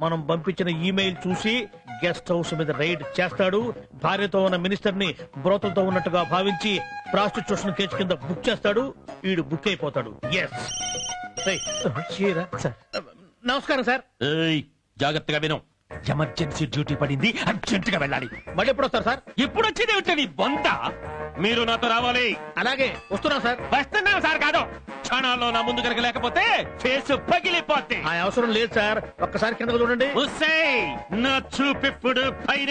మనం పంపించిన ఈమెయిల్ చూసి గెస్ట్ హౌస్ మీద రైడ్ చేస్తాడు. భార్యతో ఉన్న మినిస్టర్ ని బ్రోతలతో ఉన్నట్టుగా భావించి ప్రాస్టిట్యూషన్ కేసు కింద బుక్ చేస్తాడు. వీడు బుక్ అయిపోతాడు. ఎస్. నమస్కారం సార్. జాగ్రత్తగా విను. ఎమర్జెన్సీ డ్యూటీ పడింది, అర్జెంట్ గా వెళ్ళాలి. మళ్ళీ ఎప్పుడు వస్తారు సార్? ఎప్పుడు వచ్చేది ఏమిటని బొంత. మీరు నాతో రావాలి. అలాగే వస్తున్నాం సార్. వస్తున్నాం సార్ కాదు, క్షణాల్లో నా ముందు కనుక లేకపోతే ఫేస్ పగిలిపోతే. ఆ అవసరం లేదు సార్, ఒక్కసారి కిందకు చూడండి. నా చూపిప్పుడు పైన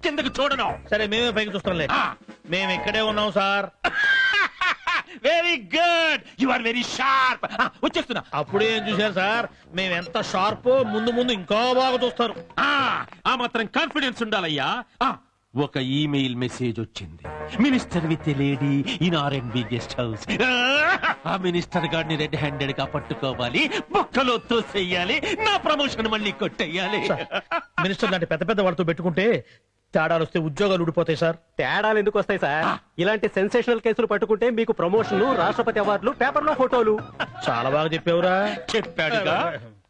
కిందకు చూడను. సరే మేమే పైకి చూస్తాంలే. మేము ఇక్కడే ఉన్నాం sir. Very good, you are very sharp. వచ్చేస్తున్నా. అప్పుడే ఏం చూశారు సార్, మేము ఎంత షార్పో ముందు ముందు ఇంకా బాగా చూస్తారు. ఆ మాత్రం కాన్ఫిడెన్స్ ఉండాలయ్యా. ఒక ఈమెయిల్ మెసేజ్ వచ్చింది. Minister with lady in R&B guest house. ఆ మినిస్టర్ గారిని రెడ్ హ్యాండెడ్ గా పట్టుకోవాలి, బొక్కలో తోసేయాలి, నా ప్రమోషన్ మళ్ళీ కొట్టేయాలి. మినిస్టర్ లాంటి పెద్ద పెద్ద వాళ్ళతో పెట్టుకుంటే తేడాలు వస్తే ఉద్యోగాలు ఊడిపోతాయి సార్. తేడాలు ఎందుకు వస్తాయి సార్? ఇలాంటి సెన్సేషనల్ కేసులు పట్టుకుంటే మీకు ప్రమోషన్లు, రాష్ట్రపతి అవార్డులు, పేపర్లో ఫోటోలు. చాలా బాగా చెప్పావురా. చెప్పాడుగా.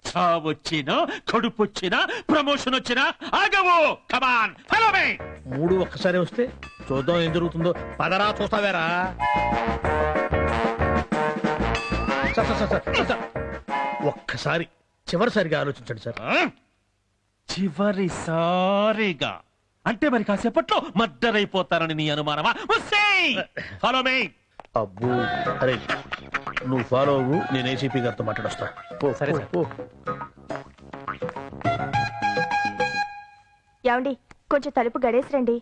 చావొచ్చినా, కడుపొచ్చినా, ప్రమోషన్ వచ్చినా ఆగవు. Come on follow me. మూడు ఒక్కసారి వస్తే చూద్దాం ఏం జరుగుతుందో. పదరా చూస్తావేరా. ఒక్కసారి చివరిసారిగా ఆలోచించండి సార్. చివరిసారిగా అంటే మరి కాసేపట్లో మద్దరైపోతారని నీ అనుమానమా? Follow me. అబ్బో, అరే నువ్వు ఫాలో అవ్వు, నేను ఏసీపీ గారితో మాట్లాడొస్తా. సరే సార్. ఏమండి, కొంచెం తలుపు గడేసి రండి.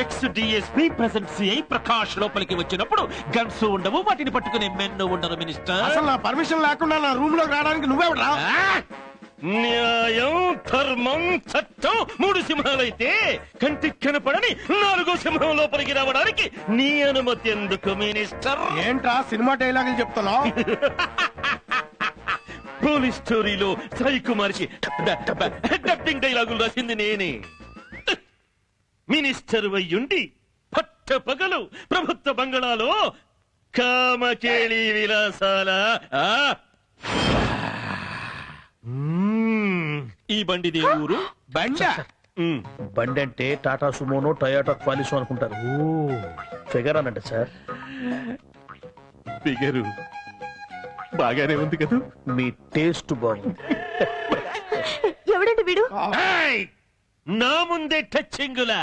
X DSP present CI Prakash లోపలికి వచ్చినప్పుడు గన్స్ ఉండవు, వాటిని పట్టుకునే మెన్ను ఉండరు. మినిస్టర్, అసలు నా పర్మిషన్ లేకుండా నా రూమ్ లోకి రావడానికి నువ్వెవడా? న్యాయం, ధర్మం, చట్టం మూడు సింహాలైతే కంటికి కనపడని నాలుగో సింహం లోపలికి రావడానికి నీ అనుమతి ఎందుకు మినిస్టర్? ఏంట్రా సినిమా డైలాగులు చెప్తున్నావు? పోలీస్ స్టోరీలో సాయి కుమార్కి డబ్బింగ్ డైలాగులు రాసింది నేనే. మినిస్టర్ వయ్యుండి పట్ట పగలు ప్రభుత్వ బంగళాలో కామకేళి విలాసాల. ఈ బండిదే ఊరు? బండి అంటే టాటా సుమోనో, టయోటా క్వాలిసో అనుకుంటారు. Figure అనంట sir. ఫిగరు బాగానే ఉంది కదా. మీ టేస్ట్ బాగుంది. ఎవడండి వీడు? నా ముందే టచ్చింగులా.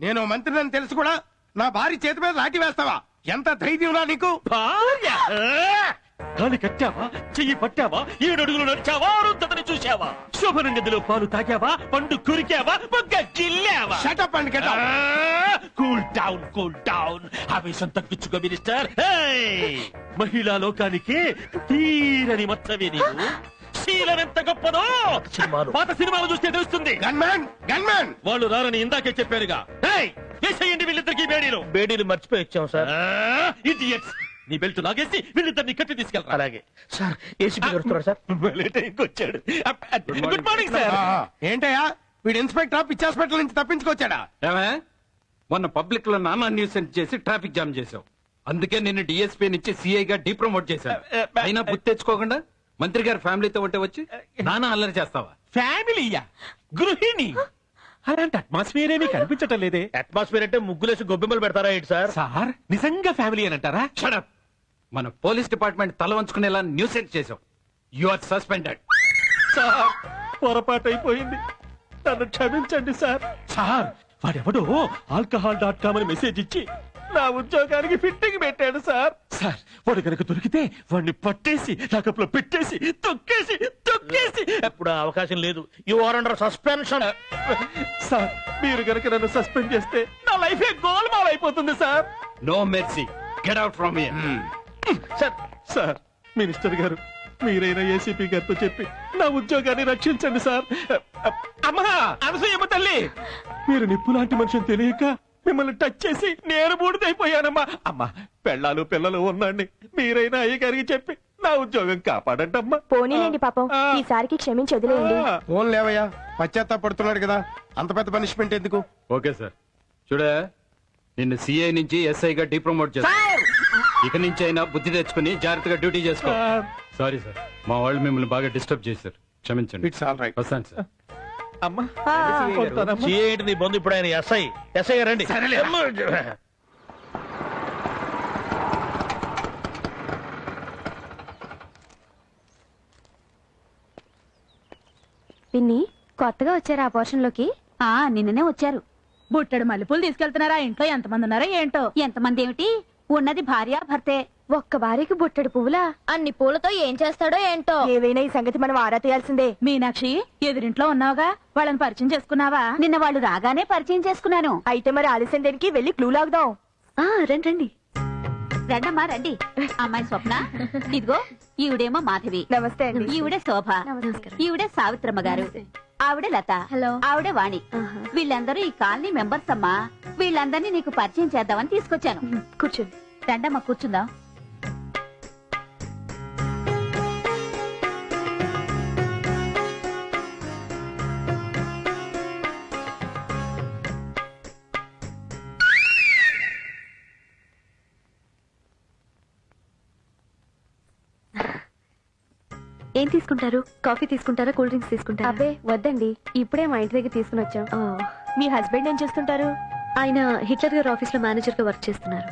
నేను మంత్రిని తెలుసు కూడా నా భార్య చేతి మీద లాఠీ వేస్తావా? ఎంత ధైర్యంరా నీకు? భార్య కాలి కట్టావా, చెయ్యి పట్టావా, 7 అడుగులు నడిచావా, అరుంధతిని చూశావా, శోభన నదిలో పాలు తాగావా, పండు కురికావా, బొగ్గ గిల్లావా? Shut up and get out. Cool down, cool down. ఆవేశం తగ్గించుకో మినిస్టర్. మహిళా లోకానికి తీరని మచ్చవే నీవు. శీలం ఎంత గొప్పదో పాత సినిమాలు చూస్తే తెలుస్తుంది. Gunman, gunman. వాళ్ళు రారని ఇందాకే చెప్పారుగా. వేసేయండి వీళ్ళిద్దరికి బేడీలు. బేడీలు మర్చిపోయి వచ్చాం సార్. ఇడియట్స్. నీ బెల్ట్ లాగేసి వీళ్ళిద్దరిని కట్టి తీసుకెళ్తా. అలాగే సార్. ఏసీపీ గారు సార్. వచ్చాడు. Good morning sir. ఏంటయ్యా వీడు ఇన్స్పెక్టర్ పిచ్చి హాస్పిటల్ నుంచి తప్పించుకొచ్చాడా? మొన్న పబ్లిక్ లో నానా న్యూసెన్స్ చేసి ట్రాఫిక్ జామ్ చేసావు. అందుకే నిన్ను డిఎస్పీ నుంచి సిఐగా డీప్రమోట్ చేశాను. అయినా బుద్ధి తెచ్చుకోకుండా మంత్రి గారి ఫ్యామిలీతో ఉంటే వచ్చి నానా అల్లరి చేస్తావా? ఫ్యామిలీయా? గృహిణి అలాంటి అట్మాస్ఫియర్ ఏమీ కనిపించటం లేదే. అట్మాస్ఫియర్ అంటే ముగ్గులేసి గొబ్బెమ్మలు పెడతారా ఏంటి సార్? సార్ నిజంగా ఫ్యామిలీ అని అంటారా? షడప్. మన పోలీస్ డిపార్ట్మెంట్ తల వంచుకునేలా న్యూసెన్స్ చేసావు. You are suspended. సార్ పొరపాటు అయిపోయింది, నన్ను క్షమించండి సార్. సార్ వాడెవడో alcohol.com అని మెసేజ్ ఇచ్చి నా ఉద్యోగానికి ఫిట్టింగ్ పెట్టాడు సార్. సార్ వాడు కనుక దొరికితే వాడిని పట్టేసి లాకప్లో పెట్టేసి తొక్కేసి తొక్కేసి. ఇప్పుడు అవకాశం లేదు. You are under suspension. Sir మీరు కనుక నన్ను సస్పెండ్ చేస్తే నా లైఫే గోల్మాల్ అయిపోతుంది sir. No mercy. Get out from here. Sir sir minister గారు మీరైనా ఏసీపీ గారితో చెప్పి నా ఉద్యోగాన్ని రక్షించండి సార్. అమ్మా అనసూయమ్మ తల్లి, మీరు నిప్పు లాంటి మనిషిని తెలియక మిమ్మల్ని టచ్ చేసి నేను బూడిదైపోయానమ్మా. అమ్మా పెళ్ళాలు పిల్లలు ఉన్నాండి, మీరైనా అయ్య గారికి చెప్పి నా ఉద్యోగం కాపాడంటమ్మా. పోనీలేండి పాపం, ఈసారికి క్షమించి వదిలేయండి. ఫోన్ లేవయ్యా, పశ్చాత్తాపడుతున్నాడు కదా, అంత పెద్ద పనిష్మెంట్ ఎందుకు? Okay sir. చూడే నిన్ను సిఐ నుంచి ఎస్ఐగా డిప్రమోట్ చేస్తాను. ఇక నుంచి అయినా బుద్ధి తెచ్చుకుని జాగ్రత్తగా డ్యూటీ చేసుకో. సారీ సార్, మా వాళ్ళు మిమ్మల్ని బాగా డిస్టర్బ్ చేశారు, క్షమించండి. It's all right. వస్తాను సార్. అమ్మా వస్తానమ్మా. సిఐటి నీ బంధు ఇప్పుడు ఆయన ఎస్ఐ రండి. సరేలే. పిన్ని కొత్తగా వచ్చారు ఆ పోర్షన్ లోకి. నిన్ననే వచ్చారు. బుట్టడు మల్లెపూలు తీసుకెళ్తున్నారా? ఇంట్లో ఎంతమంది ఉన్నారో ఏంటో. ఎంతమంది ఏమిటి, ఉన్నది భార్య భర్తే. ఒక్క భార్యకి బుట్టడు పువ్వులా? అన్ని పూలతో ఏం చేస్తాడో ఏంటో. ఏవైనా ఈ సంగతి మనం ఆరా తీయాల్సిందే. మీనాక్షి, ఎదురింట్లో ఉన్నావుగా, వాళ్ళని పరిచయం చేసుకున్నావా? నిన్న వాళ్ళు రాగానే పరిచయం చేసుకున్నాను. అయితే మరి ఆలస్యం దేనికి, వెళ్ళి క్లూ లాగుదాం. రండి రండి. రండమ్మా రండి. అమ్మాయి స్వప్న, ఇదిగో ఈవిడేమో మాధవి. నమస్తే అండి. ఈవిడే శోభ. ఈవిడే సావిత్రమ్మ గారు. ఆవిడే లత. హలో. ఆవిడే వాణి. వీళ్ళందరూ ఈ కాలనీ మెంబర్స్ అమ్మా. వీళ్ళందరినీ నీకు పరిచయం చేద్దామని తీసుకొచ్చాను. కూర్చోండి. రండమ్మా కూర్చుందాం. ఏం తీసుకుంటారు? కాఫీ తీసుకుంటారా, కూల్ డ్రింక్స్ తీసుకుంటారా? అబ్బే వద్దండి, ఇప్పుడే మా ఇంటి దగ్గర తీసుకుని వచ్చాం. మీ హస్బెండ్ ఏం చేస్తుంటారు? ఆయన హిట్లర్ గారి ఆఫీస్ లో మేనేజర్ గా వర్క్ చేస్తున్నారు.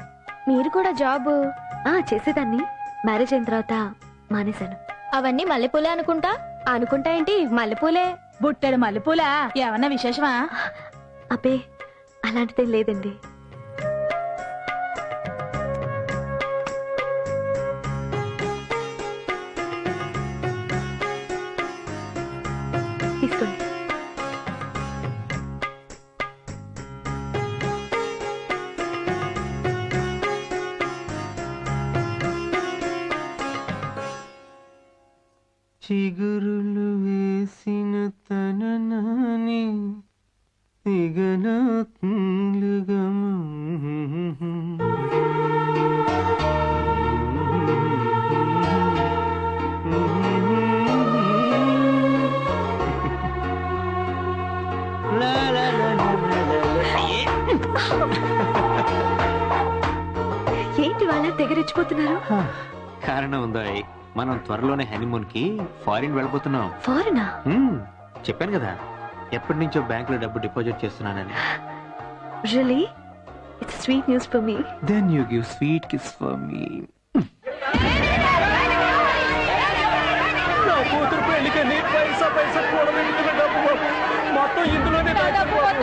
మీరు కూడా జాబ్? చేసేదాన్ని, మ్యారేజ్ అయిన తర్వాత మానేశాను. అవన్నీ మల్లెపూలే అనుకుంటా. అనుకుంటా ఏంటి, మల్లెపూలే. బుట్టెడు మల్లెపూలా? ఏమన్నా విశేషమా? అబ్బే అలాంటిదేం లేదండి. తీసుకోండి. చిగురులు వేసిన తననాని తిగనాత్ములుగా ఏంటి వాళ్ళ తెగరెచ్చిపోతున్నారు? కారణం ఉందా? మనం త్వరలోనే హనీమూన్ కి ఫారిన్ వెళ్ళబోతున్నాం. ఫారెనా? చెప్పాను కదా, ఎప్పటి నుంచో బ్యాంక్ లో డబ్బు డిపాజిట్ చేస్తున్నానని. Really? It's sweet news for me. Then you give sweet kiss for me. నా కూతురు పెళ్లికని పైసా కూడబెట్టుకున్న డబ్బు బాబు మొత్తం ఇందులోనే దాచాను బాబు.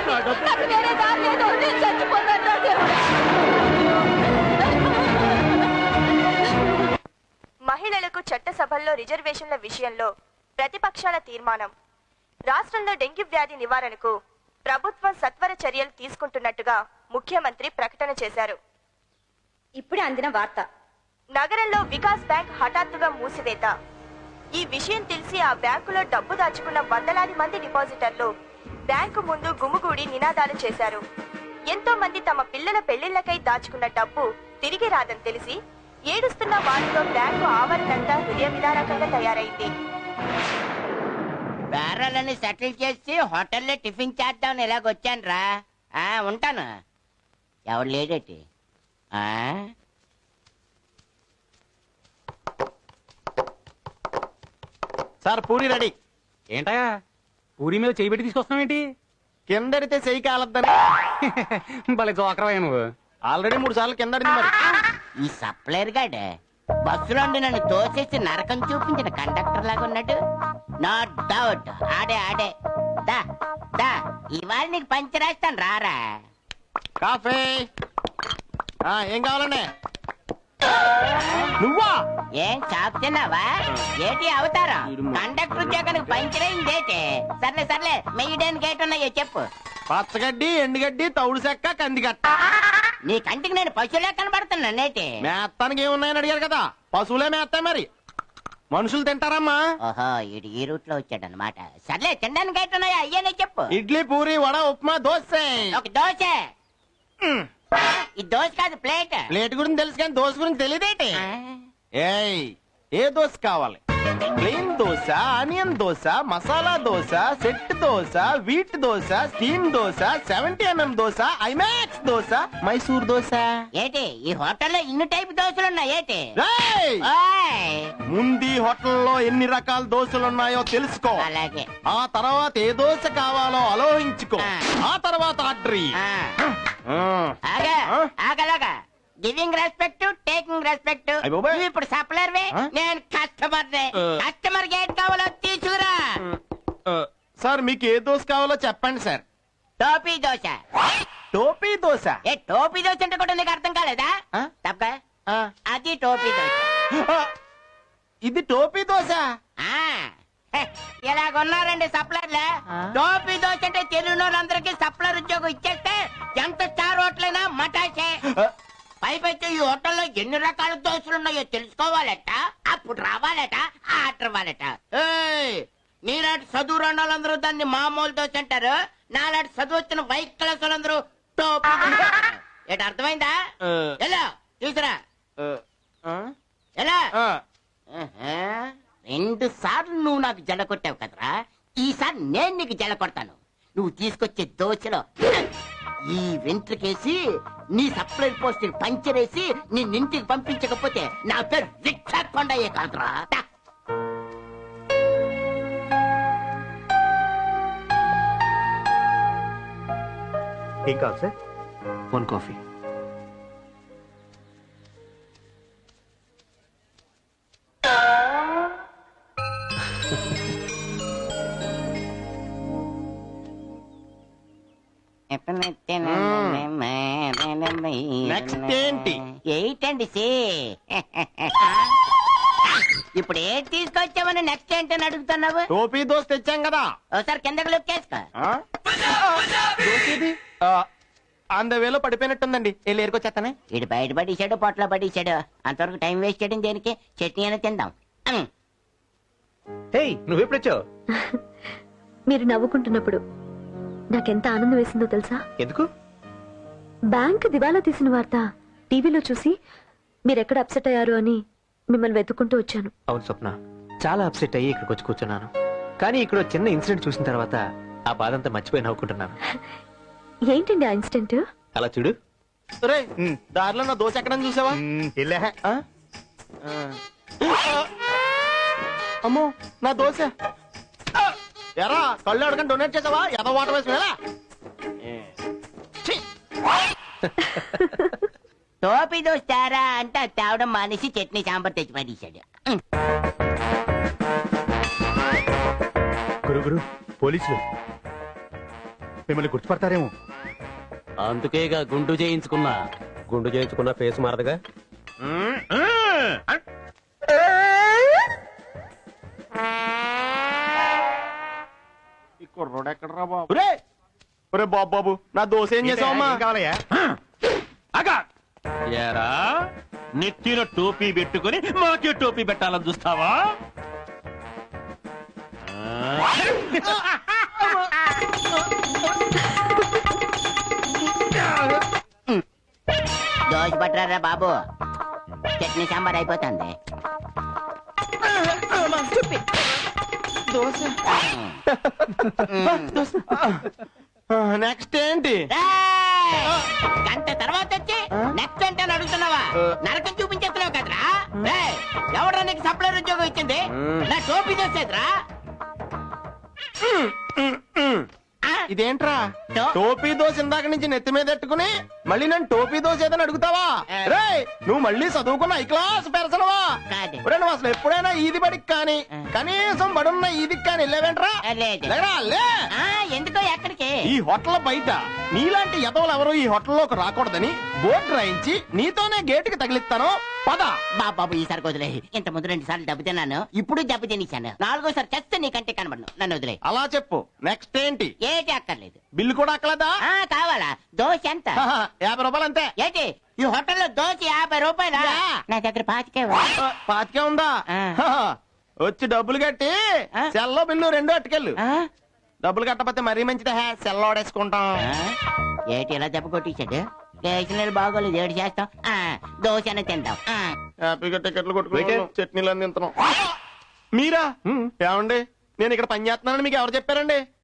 నా డబ్బు మహిళలకు చట్టసభల్లో రిజర్వేషన్ల విషయంలో ప్రతిపక్షాల తీర్మానం. రాష్ట్రంలో డెంగ్యూ వ్యాధి నివారణకు ప్రభుత్వం సత్వర చర్యలు తీసుకుంటున్నట్టుగా ముఖ్యమంత్రి ప్రకటన చేశారు. ఇప్పుడే అందిన వార్త. నగరంలో వికాస్ బ్యాంక్ హఠాత్తుగా మూసివేత. ఈ విషయం తెలిసి ఆ బ్యాంకులో డబ్బు దాచుకున్న వందలాది మంది డిపాజిటర్లు బ్యాంకు ముందు గుమిగూడి నినాదాలు చేశారు. ఎంతో మంది తమ పిల్లల పెళ్లిళ్లకై దాచుకున్న డబ్బు తిరిగి రాదని తెలిసి ఏడుస్తున్న వారితో బ్యాంకు ఆవరణంతా హృదయ విదారకంగా తయారైంది. బేరాలని సెటిల్ చేసి హోటల్లో టిఫిన్ చేద్దామని ఇలాగొచ్చాను రా. ఉంటాను. ఎవడు లేడేటి? Sir puri ready. ఏంటయా పూరి మీద చేయి పెట్టి తీసుకొస్తున్నావు ఏంటి? కిందడితే చెయ్యి కాలద్దని. భలే జోకరవా నువ్వు. ఆల్రెడీ 3 సార్లు కిందడింది మరి. ఈ సప్లైర్ గాడే బస్సులో నన్ను తోసేసి నరకం చూపించిన కండక్టర్ లాగా ఉన్నాడు. నో డౌట్ ఆడే దా దా ఇవాళ నీకు పంచి రాస్తాను రారా. కాఫీ ఏం కావాలండి? నువ్వా? ఏం చాపుతున్నావా? ఏటి అవతారం? కండక్టర్ ఉద్యోగానికి పంచరైందేటి? సర్లే మెయ్యడానికి ఏటున్నాయో చెప్పు. పచ్చగడ్డి, ఎండుగడ్డి, తౌడు చెక్క, కందిగట్ట. నీ కంటికి నేను పశువులే కనబడుతున్నా నేటి. మేత్తానికి ఏమున్నాయని అడిగారు కదా, పశువులే మేస్తాయి మరి. మనుషులు తింటారమ్మా. ఓహో ఇడు ఈ రూట్ లో వచ్చాడనమాట. సర్లే తినడానికి ఏటున్నాయో అయ్యనే చెప్పు. ఇడ్లీ, పూరి, వడ, ఉప్మా, దోశ. ఒక దోశ. ఈ దోశ కాదు ప్లేట్. ప్లేట్ గురించి తెలుసు కానీ దోశ గురించి తెలియదేటి. ఏయ్ ఏ దోశ కావాలి? Plain dosa, onion dosa, masala dosa, set dosa, wheat dosa, steam dosa, 70mm dosa, IMAX dosa, Mysore dosa. ఏటి ఈ హోటల్లో ఇన్ని టైప్ దోశలు ఉన్నాయి ఏటి రేయ్! ఓయ్! ముందు హోటల్లో ఎన్ని రకాల దోశలు ఉన్నాయో తెలుసుకో. అలాగే ఆ తర్వాత ఏ దోశ కావాలో ఆలోచించుకో. ఆ తర్వాత ఆర్డర్ ఇయ్యి. ఆగా ఆగలాగా గివింగ్ రెస్పెక్ట్ టేకింగ్ రెస్పెక్ట్ అయ్ బాబోయ్. నువ్వు ఇప్పుడు సప్లర్ నేను కస్టమర్ కస్టమర్ ఏది కావాలో తీసుకురా సార్ మీకు ఏ దోశ కావాలో చెప్పండి సార్. టోపీ దోశ టోపీ దోశ. ఏ టోపీ దోశ అంటే కూడా నీకు అర్థం కాలేదా ఆ? తప్ప ఆ. అది టోపీ దోశ ఆ, ఇది టోపీ దోశ. ఆ, హె, ఇలాగున్నారండి సప్లర్లే టోపీ దోశ అంటే తెలుగు వాళ్ళందరికీ సప్లర్ ఉద్యోగం ఇచ్చేస్తే ఎంత స్టార్ హోటలైనా మటాసే పైపైతే ఈ హోటల్లో ఎన్ని రకాల దోశలు ఉన్నాయో తెలుసుకోవాలట అప్పుడు రావాలట ఆర్డర్ ఇవ్వాలట ఏయ్, నీలాంటి చదువు వాళ్ళందరూ దాన్ని మామూలు దోశ అంటారు నాలాంటి చదువు వచ్చిన వైట్ క్లాస్ వాళ్ళందరూ టోపీ దోశ అంటారు. ఏంటి అర్థమైందా ఎలా తీసురా ఎలా ఆహా. 2 సార్లు నువ్వు నాకు జల కొట్టావు కదరా ఈసారి నేను నీకు జల కొడతాను నువ్వు తీసుకొచ్చే దోశలో ఈ వెంట్రుకేసి నీ సప్లై పోస్ట్ పంచర్ వేసి నిన్నింటికి పంపించకపోతే నా పేరు రిక్షా కొండయ్యే కాదురా దా. ఏం కావాలి సార్? 1 కాఫీ. నెక్స్ట్ ఏంటి? ఏంటండి సి ఇప్పుడు ఏం తీసుకొచ్చామని నెక్స్ట్ ఏంటని అడుగుతున్నావు టోపీ దోశ తెచ్చాం కదా. ఒకసారి కిందకి లొక్కేసుకో దోశ ఇది వేలో పడిపోయినట్టుందండి. వెళ్ళి ఏరుకొచ్చేస్తానే. ఇటు బయట పడేసాడు పొట్ల పడేసాడు అంతవరకు టైం వేస్ట్ చేయడం దేనికి చట్నీ అయినా తిందాం హే నువ్వెప్పుడు వచ్చావు? మీరు నవ్వుకుంటున్నప్పుడు నాకెంత ఆనందం వేసిందో తెలుసా? ఎందుకు? బ్యాంక్ దివాలా తీసిన వార్త టీవీలో చూసి మీరెక్కడ అప్సెట్ అయ్యారు అని మిమ్మల్ని వెతుక్కుంటూ వచ్చాను. అవును స్వప్న, చాలా అప్సెట్ అయ్యి ఇక్కడికి వచ్చి కూర్చున్నాను. కానీ ఇక్కడ ఓ చిన్న ఇన్సిడెంట్ చూసిన తర్వాత ఆ బాధ అంతా మర్చిపోయి నవ్వుకుంటున్నాను. ఏంటండి ఆ ఇన్సిడెంట్? అలా చూడు. రే దారిలో నా దోశ ఎక్కడ చూసావా? ఆ? అమ్మో నా దోశ. ఎరా కళ్ళు అడగని డొనేట్ చేసావా? ఎద వాటర్ వేసి టోపీ దోస్తారా అంటే తేవడం మానేసి చట్నీ సాంబార్ తెచ్చి పడేశాడు గురు పోలీసులు మిమ్మల్ని గుర్తుపడతారేమో. అందుకేగా గుండు చేయించుకున్న ఫేస్ మారదుగా. ఈ కుర్రోడు ఎక్కడరా బాబు? ఒరే బాబు నా దోశ ఏం చేసావమ్మా? కావాలయ్యా? ఏరా నెత్తిన టోపీ పెట్టుకుని మాకే టోపీ పెట్టాలని చూస్తావా? దోశ పట్టరా బాబు చట్నీ సాంబార్ అయిపోతుంది దోశ నెక్స్ట్ ఏంటి? గంట తర్వాత వచ్చి నెక్స్ట్ అంటే అని అడుగుతున్నావా? నరకం చూపించేస్తున్నావు కదరా ఎవడరా నీకు సప్లై ఉద్యోగం ఇచ్చింది? నా టోపీ దోసేదిరా ఇదేంట్రా తో- టోపీ దోశ ఇందాక నుంచి నెత్తి మీద పెట్టుకుని మళ్ళీ నన్ను టోపీ దోశ ఏదని అడుగుతావా? రే నువ్వు మళ్ళీ చదువుకున్న ఐ క్లాస్ పెరసనవా? కాదు. ఒరే నువ్వు అసలు ఎప్పుడైనా ఈది బడికి కానీ కనీసం బడున్న ఈదికి కానీ వెళ్ళావేంట్రా? లేదు. లేరా, లే. ఎందుకో ఎక్కడికి ఈ హోటల్ బయట నీలాంటి ఎదవలు ఎవరు ఈ హోటల్లోకి రాకూడదని బోర్డు రాయించి నీతోనే గేటుకి తగిలిస్తాను. పద బాబు ఈసారి వదిలే ఇంత ముందు 2 సార్లు దెబ్బ తిన్నాను ఇప్పుడు దెబ్బ తినేశాను 4గోసారి చస్తే నీకంటే కనబడను నన్ను వదిలే అలా చెప్పు. నెక్స్ట్ ఏంటి? ఏటి అక్కర్లేదు బిల్లు కూడా అక్కలేదా? కావాలా దోశ ఎంత 50 రూపాయలు అంతే. ఏటి ఈ హోటల్లో దోశ 50 రూపాయలా నా దగ్గర 25 పాతికే ఉందా? ఆ. వచ్చి డబ్బులు కట్టి ఆ. సెల్లో బిల్లు 2 అట్టుకెళ్ళు. డబ్బులు కట్టకపోతే మరీ మంచిదే. సెల్ ఓడేసుకుంటాం. ఏటి ఇలా దెబ్బ కొట్టించాడు స్టేషనరీ బాగోలేదు ఏడు చేస్తాం దోశ అని తిందాం హ్యాపీగా టికెట్లు కొట్టుకుంటాం. చట్నీలు అన్ని తింటున్నాం. మీరా ఏమండి నేను ఇక్కడ పని చేస్తున్నానని మీకు ఎవరు చెప్పారండి